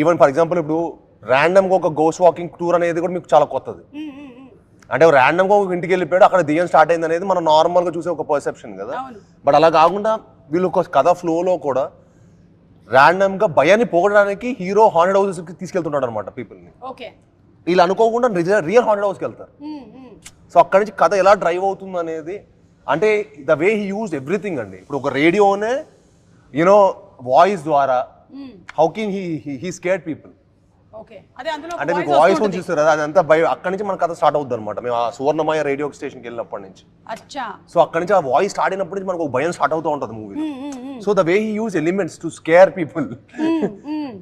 Even for example ఇప్పుడు ర్యాండమ్గా ఒక గోస్ట్ వాకింగ్ టూర్ అనేది కూడా మీకు చాలా కొత్తది. అంటే ర్యాండమ్గా ఒక ఇంటికి వెళ్ళిపోయాడు, అక్కడ దెయ్యం స్టార్ట్ అయింది అనేది మనం నార్మల్గా చూసే ఒక పర్సెప్షన్ కదా. బట్ అలా కాకుండా వీళ్ళు ఒక కథ ఫ్లోలో కూడా ర్యాండమ్గా భయాన్ని పోగొట్టడానికి హీరో హాంటెడ్ హౌసెస్కి తీసుకెళ్తుంటాడు అనమాట పీపుల్ని. వీళ్ళు అనుకోకుండా రియల్ హాంటెడ్ హౌస్కి వెళ్తారు. సో అక్కడి నుంచి కథ ఎలా డ్రైవ్ అవుతుంది అనేది, అంటే the way he use everything అండి. ఇప్పుడు ఒక రేడియోనే యూనో వాయిస్ ద్వారా how can he scared people. అంటే మీకు వాయిస్ నుంచి చూస్తారు కదా, అదంతా అక్కడి నుంచి మన కథ స్టార్ట్ అవుతుంది అనమాట. మేము ఆ సువర్ణమయ రేడియో స్టేషన్కి వెళ్ళినప్పటి నుంచి. సో అక్కడి నుంచి ఆ వాయిస్ స్టార్ట్ అయినప్పటి నుంచి మనకు ఒక భయం స్టార్ట్ అవుతూ ఉంటుంది movie. So the way he use elements to scare people,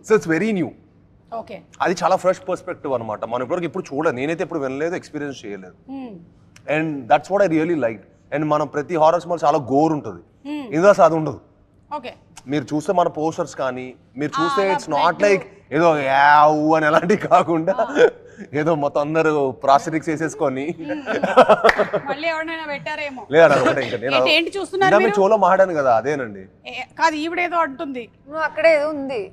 so it's very new. అది చాలా ఫ్రెష్ పర్స్పెక్టివ్ అనమాట. మనం ఇప్పటివరకు ఇప్పుడు చూడలేదు, నేనైతే ఇప్పుడు వినలేదు, ఎక్స్పీరియన్స్ చేయలేదు. And that's what I really like. And మనం ప్రతి హారర్ సినిమా చాలా గోర్ ఉంటుంది, ఇందులో అసలు అది ఉండదు. మీరు చూస్తే మన పోస్టర్స్ కానీ మీరు చూస్తే ఇట్స్ నాట్ లైక్ ఏదో యావ్ అని అలాంటివి కాకుండా ఏదో మొత్తం అందరూ ప్రాస్థెటిక్స్ వేసేసుకొని లేదా చోలో మాట్లాడాను కదా అదేనండి. కాదు ఈవిడేదో అంటుంది, అక్కడే ఏదో ఉంది.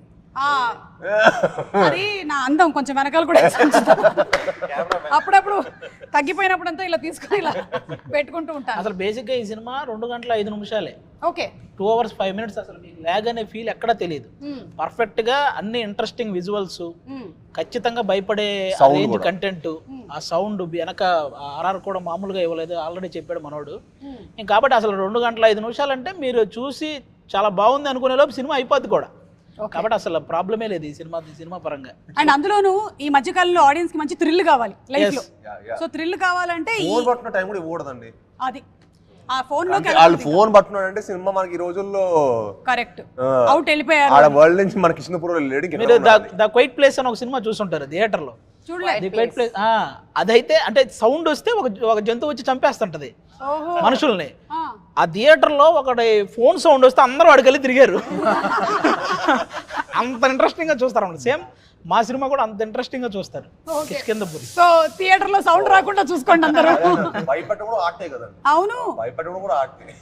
అది నా అందం కొంచెం వెనకాల కూడా అప్పుడప్పుడు తగ్గిపోయినప్పుడు అంతా ఇలా తీసుకొని ఇలా పెట్టుకుంటూ ఉంటాను. అసలు బేసిక్ గా ఈ సినిమా 2 గంటల 5 నిమిషాలే. 2 hours 5 minutes. అసలు మీకు ల్యాగ్ అనే ఫీల్ ఎక్కడా తెలియదు. పర్ఫెక్ట్ గా అన్ని ఇంట్రెస్టింగ్ విజువల్స్, ఖచ్చితంగా భయపడే రేంజ్ కంటెంట్, ఆ సౌండ్ వెనక ఆర్ఆర్ కూడా మామూలుగా ఇవ్వలేదు, ఆల్రెడీ చెప్పాడు మనోడు. కాబట్టి అసలు 2 గంటల 5 నిమిషాలు అంటే మీరు చూసి చాలా బాగుంది అనుకునే లోపు సినిమా అయిపోద్ది కూడా. కాబట్టి అసలు ప్రాబ్లమే లేదు ఈ సినిమా పరంగా. అండ్ అందులోనూ ఈ మధ్య కాలంలో ఆడియన్స్ కి మంచి థ్రిల్ కావాలి లైఫ్ లో. సో థ్రిల్ కావాలంటే ఫోన్ పట్టుకున్న టైం కూడా ఇవ్వకూడదండి. అది ఆ ఫోన్ లో వాళ్ళు ఫోన్ పట్టుకున్నాడంటే సినిమా మనకి ఈ రోజుల్లో కరెక్ట్ అవుట్ వెళ్ళిపోయారు. ఆడ వరల్డ్ నుంచి మన కృష్ణపూర్ లేడు. మీరు ద క్వైట్ ప్లేస్ అని ఒక సినిమా చూసుంటారు థియేటర్ లో. చూడలేదు. క్వైట్ ప్లేస్ అదైతే అంటే సౌండ్ వస్తే ఒక జంతువు వచ్చి చంపేస్తుంటది మనుషుల్ని. ఆ థియేటర్ లో ఒకటి ఫోన్ సౌండ్ వస్తే అందరూ అడిగెళ్ళి తిరిగారు. అంత ఇంట్రెస్టింగ్ గా చూస్తారు అన్నమాట. సేమ్ మా సినిమా కూడా అంత ఇంట్రెస్టింగ్ గా చూస్తారు కిష్కింధపురి. సో థియేటర్ లో సౌండ్ రాకుండా చూసుకోండి అందరూ. భయపెట్టడం కూడా ఆర్టే కదండి. అవును, భయపెట్టడం కూడా ఆర్టే.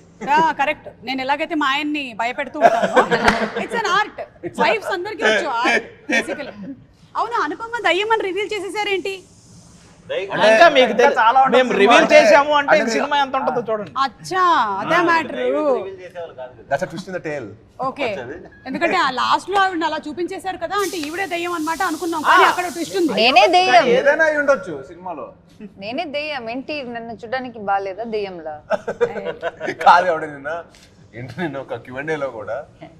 కరెక్ట్. నేను ఎలాగైతే మా ఆయన్ని భయపెడుతూ ఉంటాను, ఇట్స్ అన్ ఆర్ట్. వైఫ్స్ అందరికీ వచ్చు ఆర్ట్ బేసికల్లీ. అవును, అనుపమ దయ్యం అని రివీల్ చేసేసారేంటి? ఇంకా మీకు మేము రివీల్ చేసాము అంటే సినిమా ఎంత ఉంటుందో చూడండి. అచ్చా, అదే matter. That's a twist in the tale. Okay, ఎందుకంటే ఆ లాస్ట్ లో ఆవిడ అలా చూపించేశారు కదా, అంటే ఈవిడే దయ్యం అన్నమాట అనుకున్నాం, కానీ అక్కడ ట్విస్ట్ ఉంది. నేనే దయ్యం, ఏదైనా అయి ఉండొచ్చు సినిమాలో. నేనే దయ్యం ఏంటి? నన్ను చూడడానికి బాగాలేదా దయ్యంలా? కాదు, ఆవిడ నిన్న ఒక Q&A లో కూడా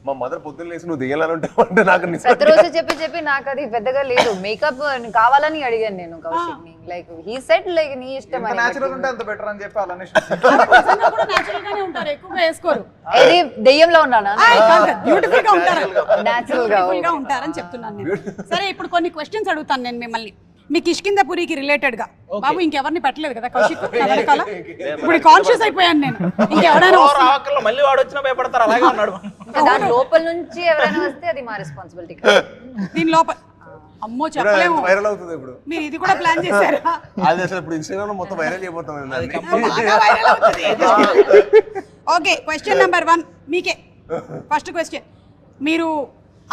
మా మదర్ పొద్దున్న లేసి నువ్వు దెయ్యాలని ఉంటావు అంటే నాకు ప్రతిరోజు చెప్పి నాకు అది పెద్దగా లేదు. మేకప్ కావాలని అడిగాను నేను కౌశిక్ ని. లైక్ హీ సెడ్ లైక్ నీ ఇష్టం అని. నేచురల్ ఉంటే అంత బెటర్ అని చెప్పి అలానే కూడా నేచురల్ గానే ఉంటారు, ఎక్కువగా వేసుకోరు. ఇది దెయ్యంలో ఉన్నానా? బ్యూటిఫుల్ గా ఉంటారు, నేచురల్ గా ఉంటారని చెప్తున్నాను నేను. సరే, ఇప్పుడు కొన్ని క్వశ్చన్స్ అడుగుతాను నేను మిమ్మల్ని, మీ కిష్కింధపురికి రిలేటెడ్ గా. బాబు ఇంకెవరిని పెట్టలేదు కదా కౌశిక్ వెనకాల? ఇప్పుడు కాన్షియస్ అయిపోయాను నేను. ఇంకెవరైనా మళ్ళీ వాడు వచ్చినా భయపడతారు, అలాగే ఉన్నాడు. దాని లోపల నుంచి ఎవరైనా వస్తే అది మా రెస్పాన్సిబిలిటీ. దీని లోపల అమ్మో చెప్పలేము, వైరల్ అవుతుంది ఇప్పుడు. మీరు ఇది కూడా ప్లాన్ చేశారా? అది అసలు ఇప్పుడు ఇన్స్టాగ్రామ్ లో మొత్తం వైరల్ అయిపోతుంది. ఓకే, క్వశ్చన్ నెంబర్ 1 మీకే. ఫస్ట్ క్వశ్చన్, మీరు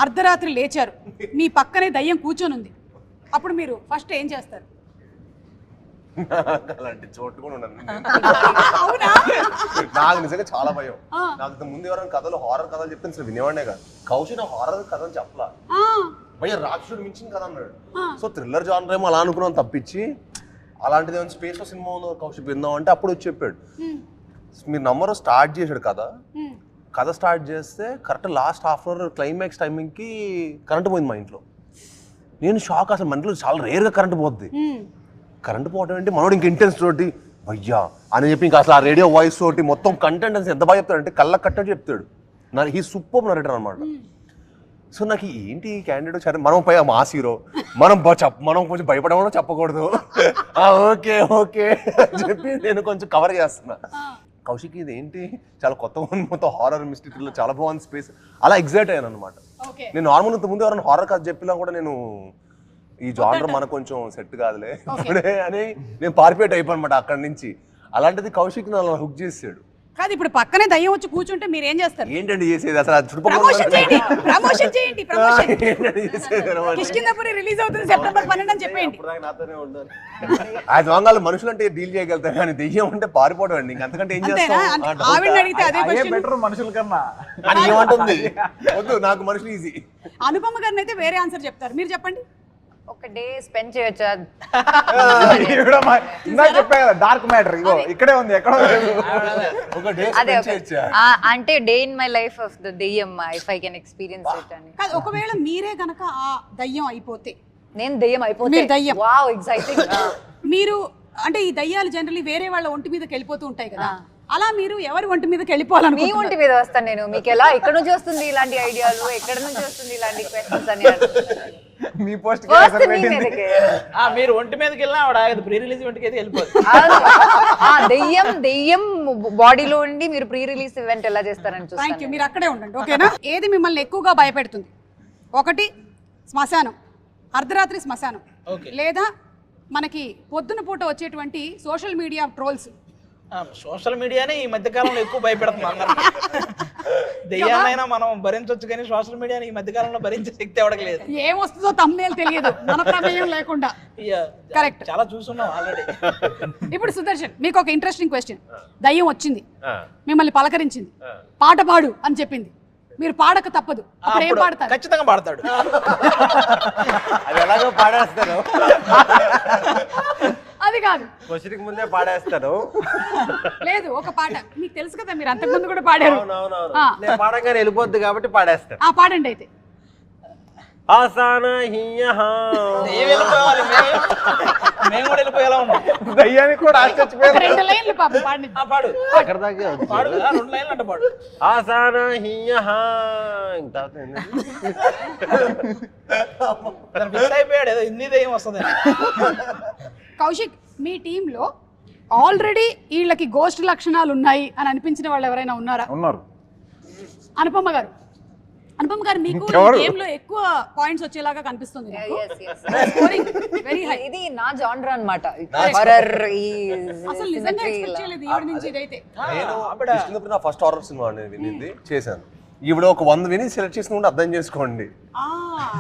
అర్ధరాత్రి లేచారు, మీ పక్కనే దయ్యం కూర్చొని ఉంది, అప్పుడు మీరు ఫస్ట్ ఏం చేస్తారు? అలాంటి చోటు కూడా ఉండదు. అవునా? నాకు నిజంగా చాలా భయం. నాకు ముందు ఎవరైనా కథలు హారర్ కథలు చెప్తే అసలు వినేవాడే కాదు. కౌశిక్ నాకు హారర్ కథలు చెప్పలా, భయ రాక్షసుడు మించిన కథ అన్నాడు. సో థ్రిల్లర్ జానర్ ఏమో అలా అనుకున్నాను తప్పించి, అలాంటిది ఏమైనా స్పేస్ లో సినిమా ఉందో కౌశిక్ విందాం అంటే అప్పుడు వచ్చి చెప్పాడు. మీరు నంబర్ స్టార్ట్ చేశాడు కథ స్టార్ట్ చేస్తే correct last half hour climax టైమింగ్కి కరెంట్ పోయింది మా ఇంట్లో. నేను షాక్, అసలు మన ఇంట్లో చాలా రేర్గా కరెంట్ పోద్ది. కరెంట్ పోవడం ఏంటి, మనోడు ఇంక ఇంటెన్స్ తోటి భయ్యా అని చెప్పి ఇంకా అసలు ఆ రేడియో వాయిస్ తోటి మొత్తం కంటెంట్ ఎంత బాగా చెప్తాడు అంటే కళ్ళ కట్టని చెప్తాడు. హీ సూపర్ నరేటర్ అనమాట. సో నాకు ఏంటి క్యాండిడేట్ సరే మనం పై మాస్ హీరో, మనం కొంచెం భయపడమో చెప్పకూడదు. ఓకే ఓకే అని చెప్పి నేను కొంచెం కవర్ చేస్తున్నా. కౌశిక్ ఇది ఏంటి చాలా కొత్తగా ఉంది, మొత్తం హారర్ మిస్టరీలో చాలా బాగుంది స్పేస్, అలా ఎగ్జైట్ అయ్యాను అనమాట. నేను నార్మల్ ముందు ఎవరైనా హారర్ కథ చెప్పినా కూడా నేను ఈ జానర్ మనకు కొంచెం సెట్ కాదులే ఇప్పుడే అని నేను పారిపోయేట్ అయిపోయి అనమాట అక్కడి నుంచి. అలాంటిది కౌశిక్ నన్ను హుక్ చేసాడు. కాదు ఇప్పుడు పక్కనే దయ్యం వచ్చి కూర్చుంటే మీరు ఏం చేస్తారు? ఏంటండి చేసేది అసలు అది చుట్టుపక్కల ప్రమోషన్ చేయండి, ప్రమోషన్ చేయండి, ప్రమోషన్. ఏంటండి చేసేది అనమాట. కిష్కింధపురి రిలీజ్ అవుతుంది సెప్టెంబర్ 12 అని చెప్పేయండి. నాతోనే ఉండాలి. ఆ దొంగలు మనుషులు అంటే డీల్ చేయగలుగుతారు కానీ దెయ్యం అంటే పారిపోవడం అండి. అంతకంటే ఏం అంతేనా? చేస్తాం? ఆవిడని అడిగితే అదే అదే క్వశ్చన్. బెటర్ మనుషుల కన్నా. అని ఏమంటుంది? వద్దు నాకు మనుషులు ఈజీ. అనుపమ గారిని అయితే వేరే ఆన్సర్ చెప్తారు, మీరు చెప్పండి. ఒక డే స్పెండ్ చేయొచ్చా? ఇందాక చెప్పా కదా డార్క్ మ్యాటర్, ఇగో ఇక్కడే ఉంది, ఎక్కడో లేదు. ఒక డే అదే స్పెండ్ చేయొచ్చా? అంటే day in my life of the దెయ్యం if I can experience it అని. కాదు ఒకవేళ మీరే గనక ఆ దయ్యం అయిపోతే, నేను దెయ్యం అయిపోతే మీరు దెయ్యం. Wow exciting. మీరు అంటే ఈ దయ్యాలు జనరల్లీ వేరే వాళ్ళ ఒంటి మీదకి వెళ్ళిపోతూ ఉంటాయి కదా, అలా మీరు ఎవరి ఒంటి మీదకి మీ వెళ్ళిపోవాలనుకుంటున్నారు? ఒంటి మీద వస్తాను నేను. మీకు ఎలా ఎక్కడ నుంచి వస్తుంది ఇలాంటి ఐడియాలు, ఎక్కడ నుంచి వస్తుంది ఇలాంటి క్వశ్చన్స్ అని మీ పోస్ట్ వస్తే మీ మీదకే. మీరు ఒంటి మీదకి వెళ్ళినా ఆవిడ ఆగదు, ప్రీ రిలీజ్ ఈవెంట్కి అయితే వెళ్ళిపోతుంది. అవును. దెయ్యం బాడీలో ఉండి మీరు ప్రీ రిలీజ్ ఈవెంట్ ఎలా చేస్తారని థ్యాంక్ చూస్తాను. యూ, మీరు అక్కడే ఉండండి ఓకేనా. ఏది మిమ్మల్ని ఎక్కువగా భయపెడుతుంది? ఒకటి శ్మశానం, అర్ధరాత్రి శ్మశానం, ఓకే. లేదా మనకి పొద్దున పూట వచ్చేటువంటి సోషల్ మీడియా ట్రోల్స్. సోషల్ మీడియానే ఈ మధ్య కాలంలో ఎక్కువ భయపెడుతుంది అందరికీ. దెయ్యాలైనా మనం భరించవచ్చు కానీ సోషల్ మీడియాని ఈ మధ్య కాలంలో భరించే శక్తి ఎవరికి లేదు. ఏమొస్తుందో తమ్నేల్ తెలియదు మన ప్రమేయం లేకుండా. కరెక్ట్, చాలా చూస్తున్నాం ఆల్రెడీ. ఇప్పుడు సుదర్శన్ మీకు ఒక ఇంట్రెస్టింగ్ క్వశ్చన్. దయ్యం వచ్చింది, మిమ్మల్ని పలకరించింది, పాట పాడు అని చెప్పింది, మీరు పాడక తప్పదు, అప్పుడు ఏం పాడతారు? ఖచ్చితంగా పాడతాడు. అది ఎలాగో పాడేస్తారు, అది కాదు, క్వశ్చన్కి ముందే పాడేస్తారు. లేదు ఒక పాట మీకు తెలుసు కదా, మీరు అంతకుముందు కూడా పాడారు. అవునవునవును, నేను పాడంగానే వెళ్ళిపోద్ది కాబట్టి పాడేస్తాను. ఆ పాడండి అయితే. ఆసాన హియహా. ఏం వెళ్ళిపోవాలి, మేము కూడా వెళ్ళిపోయేలా ఉన్నాం. దయ్యానికి కూడా ఆశ్చర్యపోయారు. 2 లైన్లు పాపం పాడండి. పాడు అక్కడ దాకా వచ్చు. పాడు, 2 లైన్లు అంటే పాడు. ఆసాన హియహా. ఇంకా ఫిక్స్ అయిపోయాడు, ఏదో హిందీ దెయ్యం వస్తుంది. కౌశిక్, మీ టీంలో ఆల్రెడీ వీళ్ళకి గోస్ట్ లక్షణాలు ఉన్నాయి అని అనిపించిన వాళ్ళు ఎవరైనా ఉన్నారా? ఉన్నారు. అనుపమ గారు, అనుపమ గారు మీకు గేమ్ లో ఎక్కువ పాయింట్స్ వచ్చేలాగా కనిపిస్తుంది. Yes, yes. Very high. ఇది నా జానర్ అన్నమాట. హారర్ అసలు నిజంగా ఎక్స్పెక్ట్ చేయలేదు ఈవిడ నుంచి ఇదైతే. నేను కృష్ణపురి నా ఫస్ట్ హారర్ సినిమా అనేది వినింది, చేశాను. ఈవిడ ఒక 100 విని సెలెక్ట్ చేసుకుంటే అర్థం చేసుకోండి.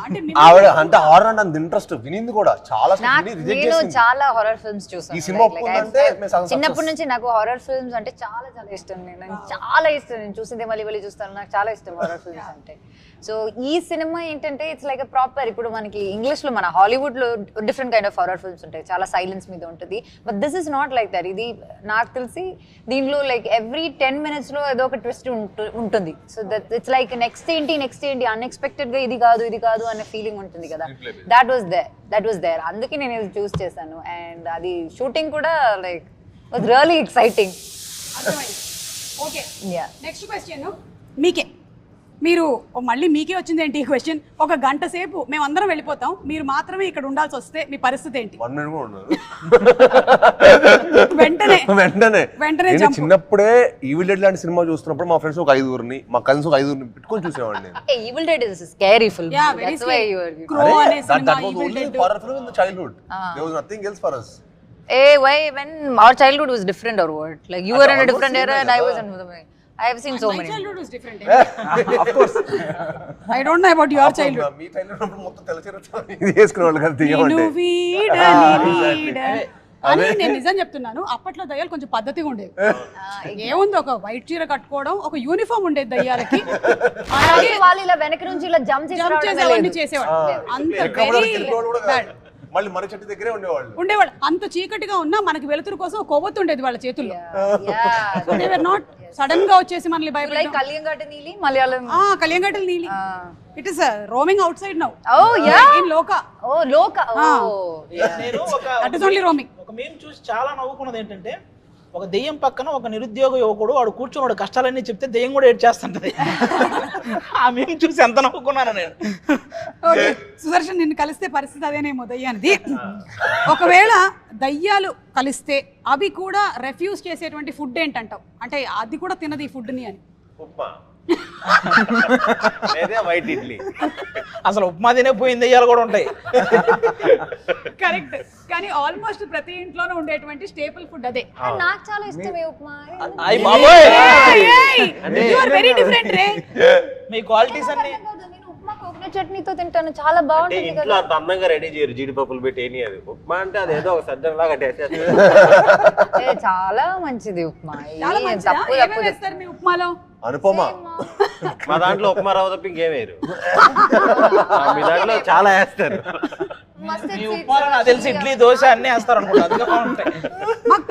అంటే ఆవిడ అంటే హారర్ అంటే అంత ఇంట్రెస్ట్, వినింది కూడా చాలా నేను చాలా హారర్ ఫిల్మ్స్ చూసాను. ఈ సినిమా ఒప్పుకుందంటే మేము సగం చిన్నప్పటి నుంచి నాకు హారర్ ఫిల్మ్స్ అంటే చాలా చాలా ఇష్టం. నేను చాలా ఇష్టం, నేను చూసిందే మళ్ళీ చూస్తాను, నాకు చాలా ఇష్టం హారర్ ఫిల్మ్స్ అంటే. సో ఈ సినిమా ఏంటంటే ఇట్స్ లైక్ ప్రాపర్, ఇప్పుడు మనకి ఇంగ్లీష్ లో మన హాలీవుడ్ లో different kind of horror films ఉంటాయి, చాలా సైలెన్స్ మీద ఉంటుంది. But this is not like that. ఇది నాకు తెలిసి దీనిలో లైక్ ఎవ్రీ 10 minutes లో ఏదో ఒక ట్విస్ట్ ఉంటుంది. So that it's like next ఏంటి అన్ఎక్స్పెక్టెడ్ గా ఇది కాదు అనే ఫీలింగ్ ఉంటుంది కదా. దట్ వాస్ దేర్ అందుకే నేను ఇది చూస్ చేశాను. అండ్ అది షూటింగ్ కూడా like was really exciting. Okay, yeah. Next question మీకే. మీరు మళ్ళీ మీకే వచ్చింది ఏంటి ఈ క్వశ్చన్? ఒక గంట సేపు మేమందరం వెళ్ళిపోతాం, మీరు మాత్రమే ఇక్కడ ఉండాల్సి వస్తే మీ పరిస్థితి ఏంటి? 1 minute కూడా ఉండదు. వెంటనే నేను చిన్నప్పుడే ఈవిల్ డెడ్ లాంటి సినిమా చూస్తున్నప్పుడు మా ఫ్రెండ్స్ ఒక 5 మా కజిన్స్ ఒక 5 పెట్టుకొని చూసేవాడిని నేను. Evil dead is scary film. Yeah, very That's why scary. you are. Crow అనే That cinema, was Evil only Dead. horror film in the childhood. There was nothing else for us. Why when our childhood was different or what? Like you were in a different era and I was in another. I have seen so My many. childhood was different. Of course. I don't know about your childhood. Me childhood అప్పుడు మొత్తం తెల్లచీర ఇది వేసుకునేవాళ్ళు కదా దెయ్యం అంటే. నిన్ను వీడని అని నేను నిజం చెప్తున్నాను. అప్పట్లో దయ్యాలు కొంచెం పద్ధతిగా ఉండేవి. ఏముంది, ఒక వైట్ చీర కట్టుకోవడం, ఒక యూనిఫామ్ ఉండేది దయ్యాలకి. అలాగే వాళ్ళు ఇలా వెనక నుంచి ఇలా జంప్ జంప్ చేసి అవన్నీ చేసేవాడు. అంత ఎక్కడప్పుడు వెరీ గెలిపేవాళ్ళు కూడా కాదు. మళ్ళీ మర్రి చెట్టు దగ్గరే ఉండేవాళ్ళు. అంత చీకటిగా ఉన్నా మనకి వెలుతురు కోసం కొవ్వొత్తు ఉండేది వాళ్ళ చేతుల్లో. Yeah. They were not sudden గా వచ్చేసి మనల్ని Like భయపెట్టడం. Kalyangatta Neeli, Malayalam. కళ్యాణగట్టల నీలి. It is roaming out side now. Oh yeah. In Lokah. Oh Loka. Oh. నేను That is only roaming. ఒక మేము చూసి చాలా నవ్వుకున్నది ఏంటంటే, ఒక దెయ్యం పక్కన ఒక నిరుద్యోగ యువకుడు వాడు కూర్చొని కష్టాలన్నీ చెప్తే దెయ్యం కూడా ఏడ్చేస్తుంటది. ఆ మేము చూసి ఎంత నవ్వుకున్నాను నేను. ఓకే, సుదర్శన్ నిన్ను కలిస్తే పరిస్థితి అదేనేమో దయ్యానిది. ఒకవేళ దయ్యాలు కలిస్తే అవి కూడా రెఫ్యూజ్ చేసేటువంటి ఫుడ్ ఏంటంటావు? అంటే అది కూడా తినదు ఈ ఫుడ్ ని అని. ఉప్మా. లేదా వైట్ ఇడ్లీ. అసలు ఉప్మా తినే పోయిన దెయ్యాలు కూడా ఉంటాయి. కరెక్ట్. కానీ ఆల్మోస్ట్ ప్రతి ఇంట్లోనూ ఉండేటువంటి స్టేపుల్ ఫుడ్ అదే. నాకు చాలా ఇష్టం ఈ ఉప్మా. అయ్యి బాబోయ్, యు ఆర్ వెరీ డిఫరెంట్ రే. మీ క్వాలిటీస్ అన్ని. నేను ఉప్మా కోకోనట్ చట్నీతో తింటాను, చాలా అంటే బాగుంటుంది ఇంట్లో కదా. అంత అందంగా రెడీ చేయరు జీడిపప్పులు పెట్టి ఏని. అది ఉప్మా అంటే అది ఏదో ఒక సజ్జన లాగా టేస్ట్ చాలా మంచిది ఉప్మా. చాలా ఈ మంచిదా? తప్పు ఏమేమి తప్పు వేస్తారు మీ ఉప్మాలో? అనుపమ మా దాంట్లో ఉప్మా రవ్వ తప్ప ఇంకేం వేయరు. మీ దాంట్లో చాలా వేస్తారు. మస్తర్డ్ మీ సీడ్స్, ఉప్మాలో నాకు తెలిసి ఇడ్లీ దోశ అన్ని వేస్తారు అనుకుంటా, అందుకే బాగుంటాయి. మాకు